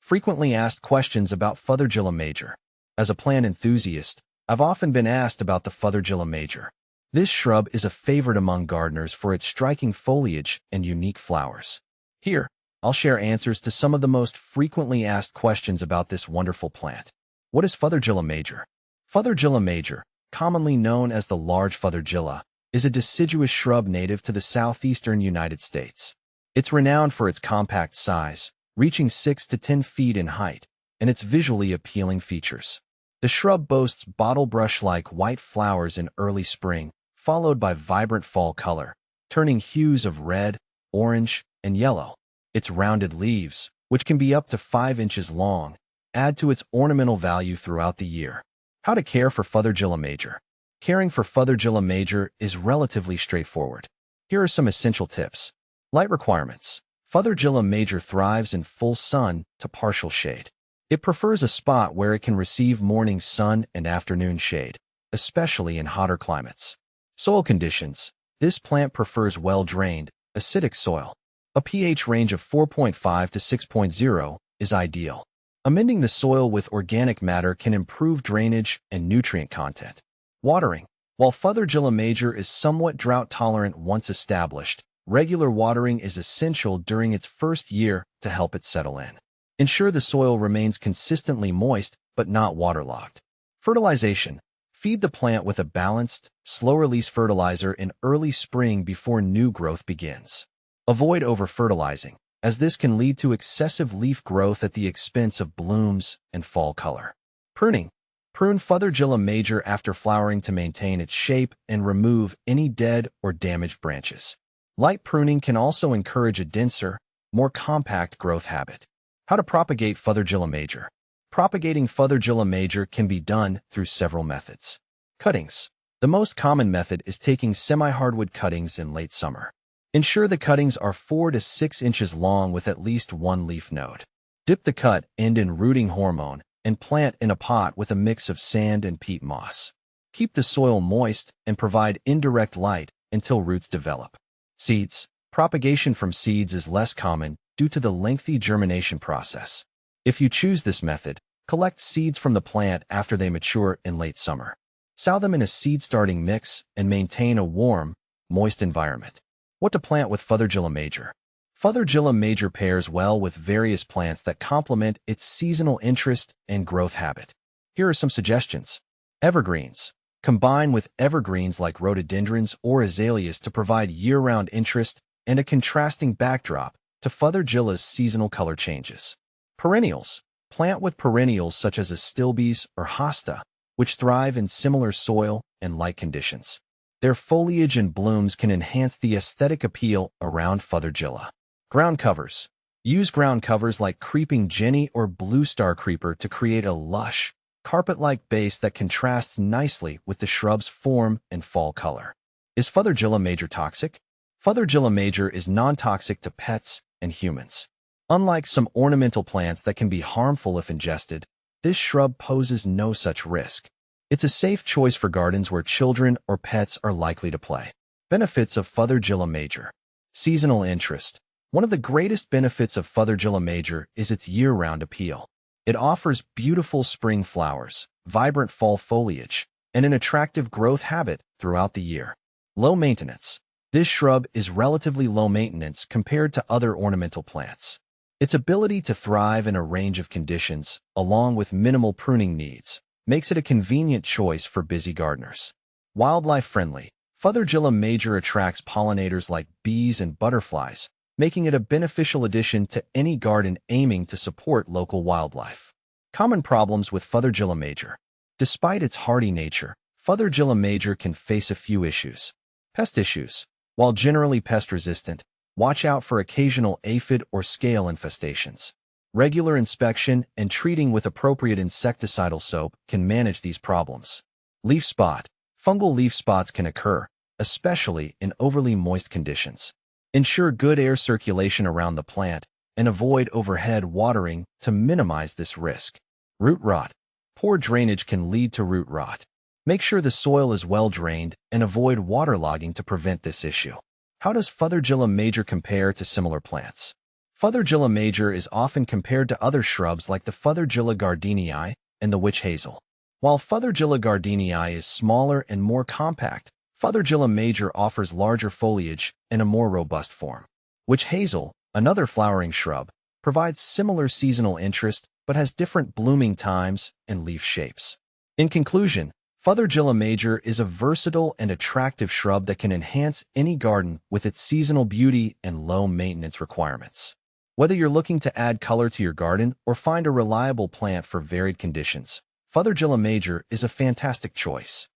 Frequently asked questions about Fothergilla major. As a plant enthusiast, I've often been asked about the Fothergilla major. This shrub is a favorite among gardeners for its striking foliage and unique flowers. Here, I'll share answers to some of the most frequently asked questions about this wonderful plant. What is Fothergilla major? Fothergilla major, commonly known as the large Fothergilla, is a deciduous shrub native to the southeastern United States. It's renowned for its compact size, reaching 6 to 10 feet in height, and its visually appealing features. The shrub boasts bottle-brush-like white flowers in early spring, followed by vibrant fall color, turning hues of red, orange, and yellow. Its rounded leaves, which can be up to 5 inches long, add to its ornamental value throughout the year. How to care for Fothergilla major. Caring for Fothergilla major is relatively straightforward. Here are some essential tips. Light requirements. Fothergilla major thrives in full sun to partial shade. It prefers a spot where it can receive morning sun and afternoon shade, especially in hotter climates. Soil conditions. This plant prefers well-drained, acidic soil. A pH range of 4.5 to 6.0 is ideal. Amending the soil with organic matter can improve drainage and nutrient content. Watering. While Fothergilla major is somewhat drought-tolerant once established, regular watering is essential during its first year to help it settle in. Ensure the soil remains consistently moist but not waterlogged. Fertilization. Feed the plant with a balanced, slow-release fertilizer in early spring before new growth begins. Avoid over-fertilizing, as this can lead to excessive leaf growth at the expense of blooms and fall color. Pruning. Prune Fothergilla major after flowering to maintain its shape and remove any dead or damaged branches. Light pruning can also encourage a denser, more compact growth habit. How to propagate Fothergilla major. Propagating Fothergilla major can be done through several methods. Cuttings. The most common method is taking semi-hardwood cuttings in late summer. Ensure the cuttings are 4 to 6 inches long with at least one leaf node. Dip the cut end in rooting hormone and plant in a pot with a mix of sand and peat moss. Keep the soil moist and provide indirect light until roots develop. Seeds. Propagation from seeds is less common due to the lengthy germination process. If you choose this method, collect seeds from the plant after they mature in late summer. Sow them in a seed-starting mix and maintain a warm, moist environment. What to plant with Fothergilla major. Fothergilla major pairs well with various plants that complement its seasonal interest and growth habit. Here are some suggestions. Evergreens. Combine with evergreens like rhododendrons or azaleas to provide year-round interest and a contrasting backdrop to Fothergilla's seasonal color changes. Perennials. Plant with perennials such as astilbes or hosta, which thrive in similar soil and light conditions. Their foliage and blooms can enhance the aesthetic appeal around Fothergilla. Ground covers. Use ground covers like creeping jenny or blue star creeper to create a lush, carpet-like base that contrasts nicely with the shrub's form and fall color. Is Fothergilla major toxic? Fothergilla major is non-toxic to pets and humans. Unlike some ornamental plants that can be harmful if ingested, this shrub poses no such risk. It's a safe choice for gardens where children or pets are likely to play. Benefits of Fothergilla major. Seasonal interest. One of the greatest benefits of Fothergilla major is its year-round appeal. It offers beautiful spring flowers, vibrant fall foliage, and an attractive growth habit throughout the year. Low maintenance. This shrub is relatively low maintenance compared to other ornamental plants. Its ability to thrive in a range of conditions, along with minimal pruning needs, makes it a convenient choice for busy gardeners. Wildlife-friendly. Fothergilla major attracts pollinators like bees and butterflies, making it a beneficial addition to any garden aiming to support local wildlife. Common problems with Fothergilla major. Despite its hardy nature, Fothergilla major can face a few issues. Pest issues. While generally pest-resistant, watch out for occasional aphid or scale infestations. Regular inspection and treating with appropriate insecticidal soap can manage these problems. Leaf spot. Fungal leaf spots can occur, especially in overly moist conditions. Ensure good air circulation around the plant and avoid overhead watering to minimize this risk. Root rot. Poor drainage can lead to root rot. Make sure the soil is well drained and avoid waterlogging to prevent this issue. How does Fothergilla major compare to similar plants? Fothergilla major is often compared to other shrubs like the Fothergilla gardeniae and the witch hazel. While Fothergilla gardeniae is smaller and more compact, Fothergilla major offers larger foliage and a more robust form. Witch hazel, another flowering shrub, provides similar seasonal interest but has different blooming times and leaf shapes. In conclusion, Fothergilla major is a versatile and attractive shrub that can enhance any garden with its seasonal beauty and low maintenance requirements. Whether you're looking to add color to your garden or find a reliable plant for varied conditions, Fothergilla major is a fantastic choice.